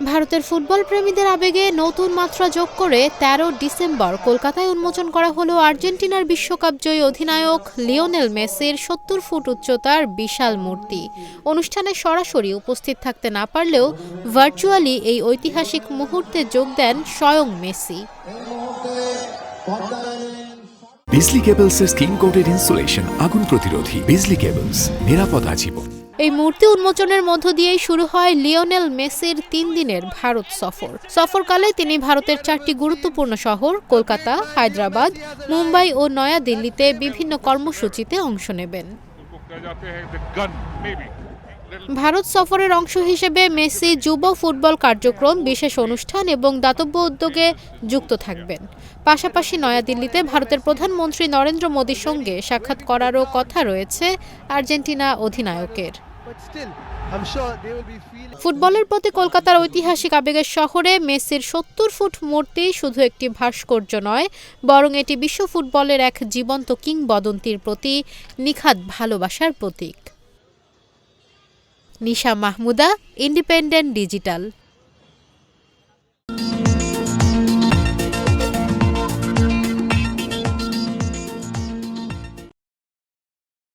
ভারতের ফুটবল প্রেমীদের আবেগে নতুন মাত্রা যোগ করে ১৩ ডিসেম্বর কলকাতায় উন্মোচন করা হলো আর্জেন্টিনার বিশ্বকাপজয়ী অধিনায়ক লিওনেল মেসির ৭০ ফুট উচ্চতার বিশাল মূর্তি। অনুষ্ঠানে সরাসরি উপস্থিত থাকতে না পারলেও ভার্চুয়ালি এই ঐতিহাসিক মুহূর্তে যোগ দেন স্বয়ং মেসি। বিজলি কেবলসের স্কিন কোটেড ইনসুলেশন আগুন প্রতিরোধী। বিজলি কেবলস, নিরাপদ আজীবন। এই মূর্তি উন্মোচনের মধ্য দিয়েই শুরু হয় লিওনেল মেসির ৩ দিনের ভারত সফর। সফরকালে তিনি ভারতের ৪টি গুরুত্বপূর্ণ শহর কলকাতা, হায়দ্রাবাদ, মুম্বাই ও নয়াদিল্লিতে বিভিন্ন কর্মসূচিতে অংশ নেবেন। ভারত সফরের অংশ হিসেবে মেসি যুব ফুটবল কার্যক্রম, বিশেষ অনুষ্ঠান এবং দাতব্য উদ্যোগে যুক্ত থাকবেন। পাশাপাশি নয়াদিল্লিতে ভারতের প্রধানমন্ত্রী নরেন্দ্র মোদির সঙ্গে সাক্ষাৎ করারও কথা রয়েছে আর্জেন্টিনা অধিনায়কের। ফুটবলের প্রতি কলকাতার ঐতিহাসিক আবেগের শহরে মেসির ৭০ ফুট মূর্তি শুধু একটি ভাস্কর্য নয়, বরং এটি বিশ্ব ফুটবলের এক জীবন্ত কিংবদন্তির প্রতি নিখাদ ভালোবাসার প্রতীক। নিশা মাহমুদা, ইন্ডিপেন্ডেন্ট ডিজিটাল।